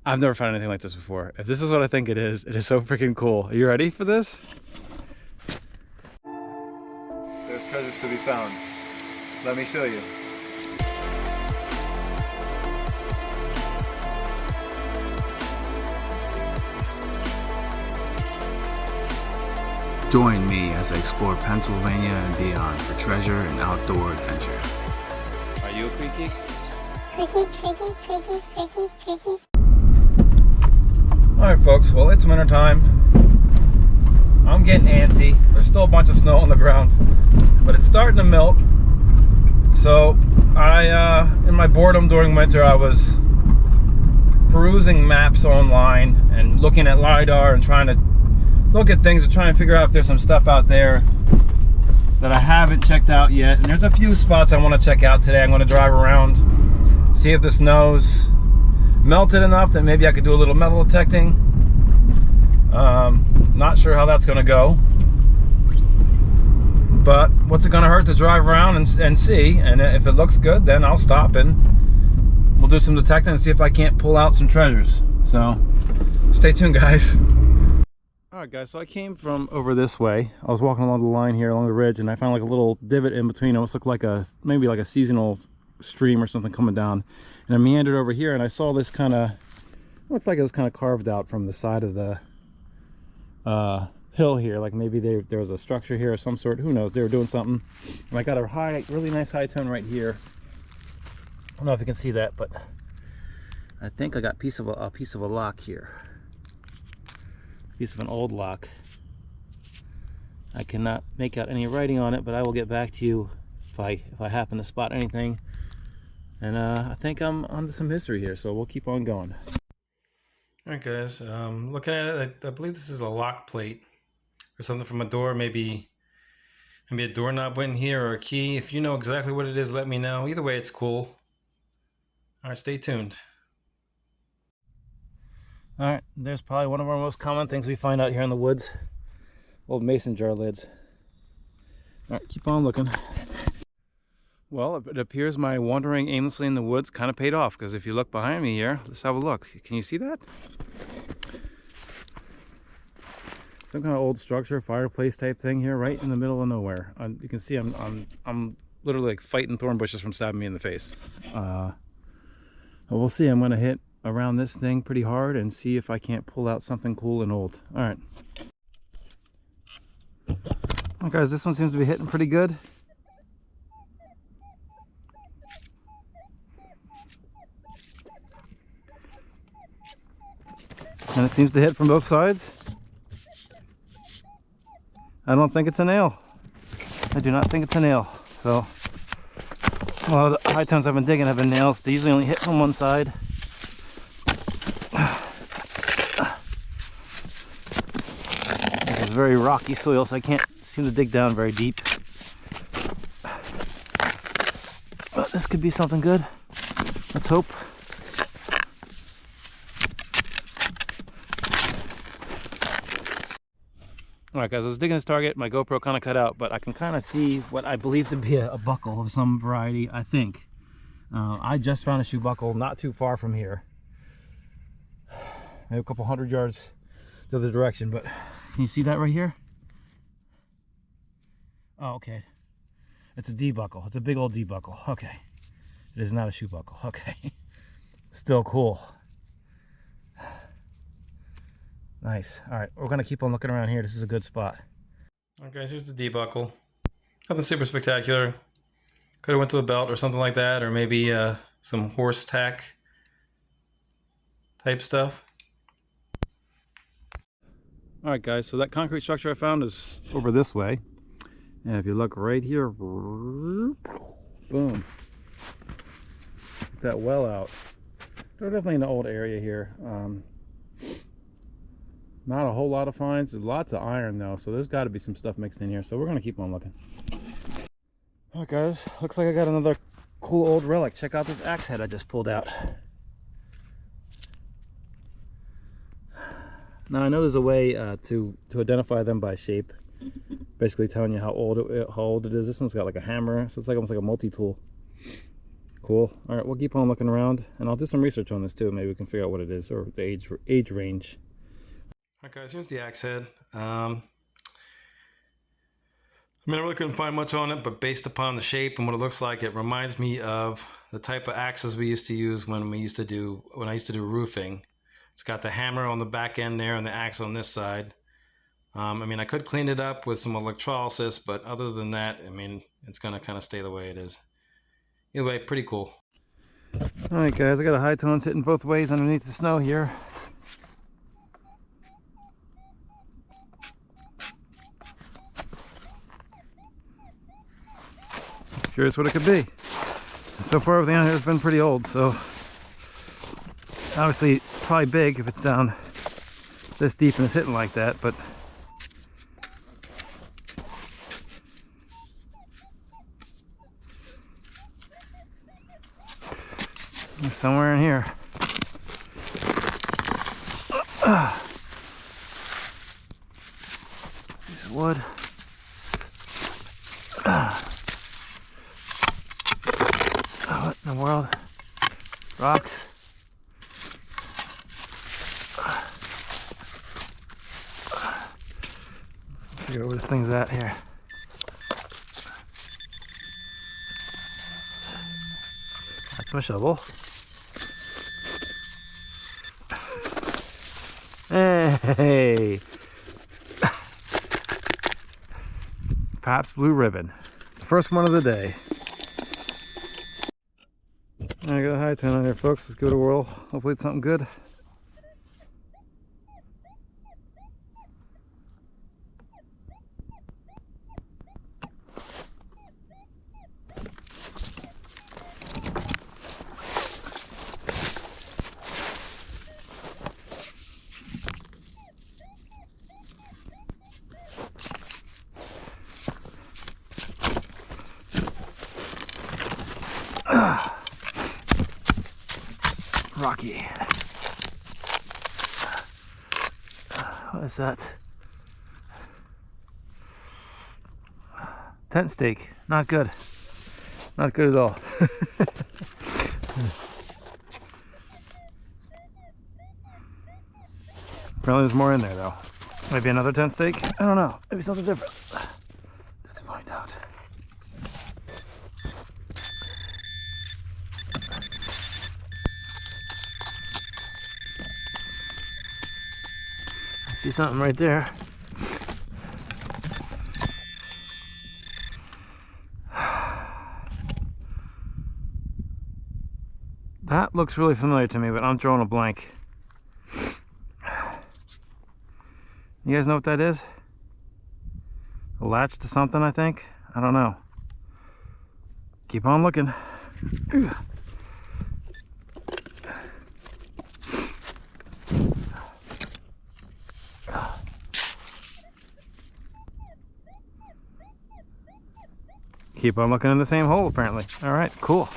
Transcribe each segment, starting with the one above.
I've never found anything like this before. If this is what I think it is so freaking cool. Are you ready for this? There's treasures to be found. Let me show you. Join me as I explore Pennsylvania and beyond for treasure and outdoor adventure. Are you a CREEK geek? Creaky. Alright folks, well it's winter time. I'm getting antsy. There's still a bunch of snow on the ground, but it's starting to melt. So in my boredom during winter, I was perusing maps online and looking at LiDAR and trying to look at things and try and figure out if there's some stuff out there that I haven't checked out yet. And there's a few spots I want to check out today. I'm going to drive around, see if the snow's melted enough that maybe I could do a little metal detecting. Not sure how that's going to go, but what's it going to hurt to drive around and see? And if it looks good, then I'll stop and we'll do some detecting and see if I can't pull out some treasures. So stay tuned, guys. Alright guys, so I came from over this way. I was walking along the line here, along the ridge, and I found like a little divot in between. It almost looked like maybe like a seasonal stream or something coming down. And I meandered over here and I saw this kind of, looks like it was kind of carved out from the side of the hill here. Like maybe there was a structure here of some sort. Who knows? They were doing something. And I got a really nice high tone right here. I don't know if you can see that, but I think I got a piece of a lock here. Piece of an old lock. I cannot make out any writing on it, but I will get back to you if I happen to spot anything. And I think I'm onto some history here, so we'll keep on going. All right, guys. Looking at it, I believe this is a lock plate or something from a door. Maybe a doorknob went in here or a key. If you know exactly what it is, let me know. Either way, it's cool. All right, stay tuned. All right, there's probably one of our most common things we find out here in the woods. Old mason jar lids. All right, keep on looking. Well, it appears my wandering aimlessly in the woods kind of paid off, because if you look behind me here, let's have a look. Can you see that? Some kind of old structure, fireplace type thing here, right in the middle of nowhere. You can see I'm literally like fighting thorn bushes from stabbing me in the face. Well, we'll see. I'm gonna hit around this thing pretty hard and see if I can't pull out something cool and old. All right. Well, guys, this one seems to be hitting pretty good. And it seems to hit from both sides. I don't think it's a nail. I do not think it's a nail. So, well, the high tones I've been digging have been nails. They usually only hit from one side. It's very rocky soil, so I can't seem to dig down very deep. But this could be something good. Let's hope. Alright guys, I was digging this target, my GoPro kind of cut out, but I can kind of see what I believe to be a buckle of some variety, I think. I just found a shoe buckle not too far from here. Maybe a couple 100 yards the other direction, but can you see that right here? Oh, okay. It's a D buckle. It's a big old D buckle. Okay. It is not a shoe buckle. Okay. Still cool. Nice. All right, we're gonna keep on looking around here. This is a good spot. All right, guys, here's the D buckle. Nothing super spectacular. Could have went to a belt or something like that, or maybe some horse tack type stuff. All right, guys. So that concrete structure I found is over this way, and if you look right here, boom, get that well out. They're definitely in an old area here. Not a whole lot of finds. There's lots of iron though, so there's got to be some stuff mixed in here. So we're gonna keep on looking. All right, guys. Looks like I got another cool old relic. Check out this axe head I just pulled out. Now I know there's a way to identify them by shape, basically telling you how old it is. This one's got like a hammer, so it's like almost like a multi-tool. Cool. All right, we'll keep on looking around, and I'll do some research on this too. Maybe we can figure out what it is, or the age range. All right, guys, here's the axe head. I mean, I really couldn't find much on it, but based upon the shape and what it looks like, it reminds me of the type of axes we used to use when I used to do roofing. It's got the hammer on the back end there and the axe on this side. I mean, I could clean it up with some electrolysis, but other than that, I mean, it's gonna kind of stay the way it is. Either way, pretty cool. All right, guys, I got a high tone sitting both ways underneath the snow here. Curious what it could be. So far everything out here has been pretty old, so obviously probably big if it's down this deep and it's hitting like that, but it's somewhere in here. Piece of wood. What in the world? Rocks. Figure out where this thing's at here. That's my shovel. Hey! Pabst Blue Ribbon. The first one of the day. I got a high tone on here, folks. Let's give it a whirl. Hopefully it's something good. Rocky. What is that? Tent stake. Not good. Not good at all. Apparently there's more in there though. Maybe another tent stake? I don't know. Maybe something different. Let's find out. See something right there. That looks really familiar to me, but I'm drawing a blank. You guys know what that is? A latch to something, I think? I don't know. Keep on looking. Keep on looking in the same hole, apparently. All right, cool.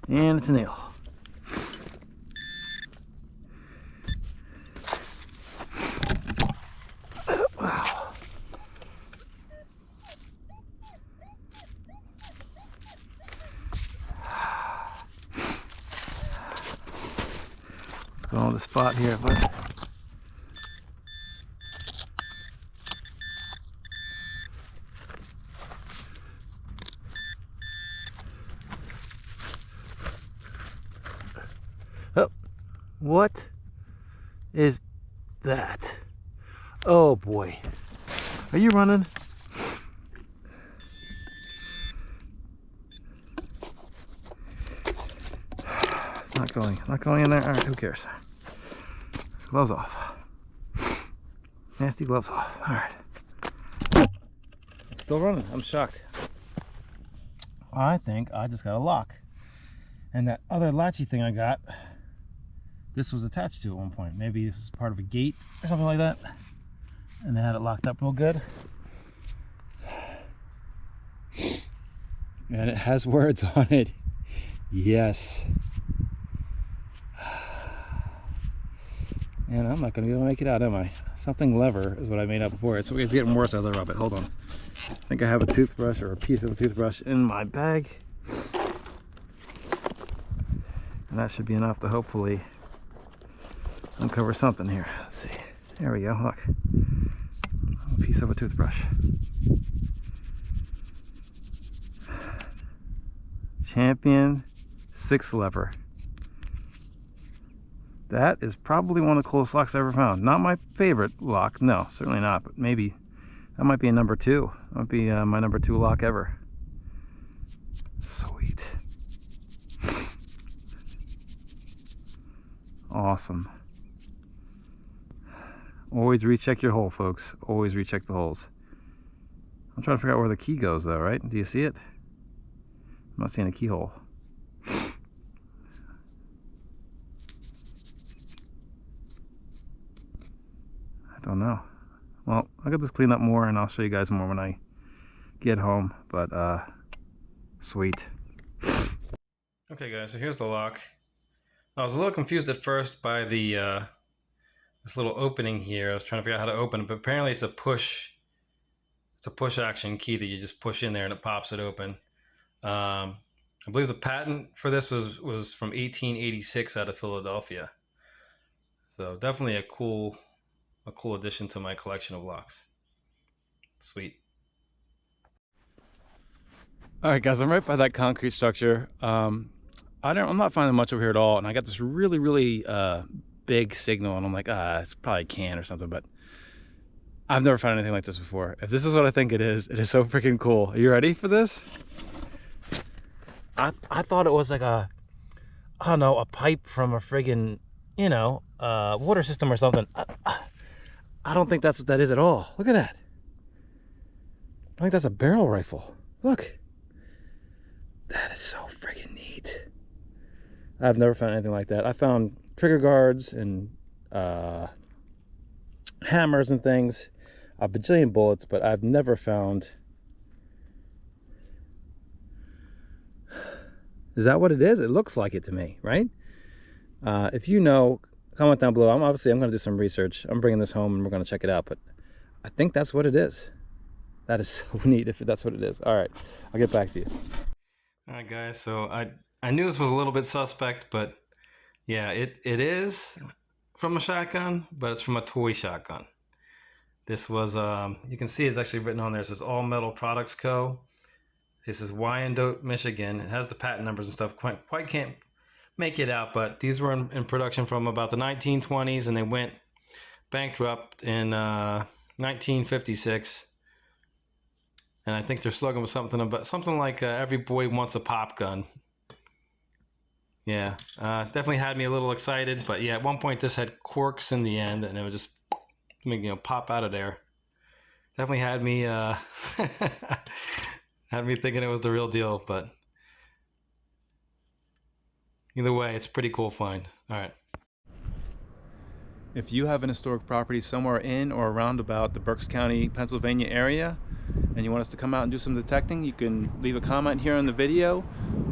And it's a nail. Wow. Go on the spot here, but oh, what is that? Oh boy, are you running? Not going in there. All right, who cares? Gloves off. Nasty gloves off. All right. It's still running. I'm shocked. I think I just got a lock. And that other latchy thing I got, this was attached to at one point. Maybe this is part of a gate or something like that. And they had it locked up real good. And it has words on it. Yes. And I'm not going to be able to make it out, am I? Something lever is what I made out before. It's getting worse as I rub it. Hold on. I think I have a toothbrush or a piece of a toothbrush in my bag. And that should be enough to hopefully uncover something here. Let's see. There we go. Look. A piece of a toothbrush. Champion 6 lever. That is probably one of the coolest locks I ever found. Not my favorite lock, no, certainly not, but maybe that might be a number 2. That might be my number 2 lock ever. Sweet. Awesome. Always recheck your hole, folks. Always recheck the holes. I'm trying to figure out where the key goes though, right? Do you see it? I'm not seeing a keyhole. I don't know. Well, I'll get this cleaned up more and I'll show you guys more when I get home, but sweet. Okay guys, so here's the lock. I was a little confused at first by the this little opening here. I was trying to figure out how to open it, but apparently it's a push action key that you just push in there and it pops it open. I believe the patent for this was from 1886 out of Philadelphia. So definitely a cool addition to my collection of locks. Sweet. All right, guys, I'm right by that concrete structure. I'm not finding much over here at all, and I got this really big signal, and I'm like, it's probably a can or something, but I've never found anything like this before. If this is what I think it is so freaking cool. Are you ready for this? I thought it was like I don't know, a pipe from a friggin', water system or something. I don't think that's what that is at all. Look at that. I think that's a barrel rifle. Look. That is so friggin' neat. I've never found anything like that. I found trigger guards and hammers and things, a bajillion bullets, but I've never found... Is that what it is? It looks like it to me, right? If you know, comment down below. I'm going to do some research. I'm bringing this home and we're going to check it out, but I think that's what it is. That is so neat if that's what it is. All right, I'll get back to you. All right, guys, so I knew this was a little bit suspect, but yeah, it is from a shotgun, but it's from a toy shotgun. This was, you can see it's actually written on there. It says All Metal Products Co. This is Wyandotte, Michigan. It has the patent numbers and stuff. Quite can't make it out, but these were in production from about the 1920s, and they went bankrupt in 1956. And I think their slogan was something like "Every boy wants a pop gun." Yeah, definitely had me a little excited. But yeah, at one point this had corks in the end, and it would just pop out of there. Definitely had me had me thinking it was the real deal. But either way, it's a pretty cool find. All right. If you have an historic property somewhere in or around about the Berks County, Pennsylvania area, and you want us to come out and do some detecting, you can leave a comment here on the video,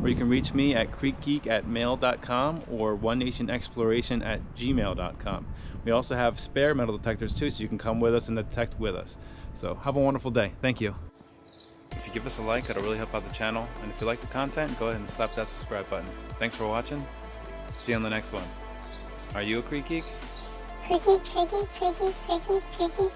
or you can reach me at creekgeek@mail.com or onenationexploration@gmail.com. We also have spare metal detectors too, so you can come with us and detect with us. So have a wonderful day. Thank you. If you give us a like, it'll really help out the channel. And if you like the content, go ahead and slap that subscribe button. Thanks for watching. See you on the next one. Are you a Creek Geek? Creek Geek, Creek Geek, Creek Geek, Creek Geek, Creek Geek.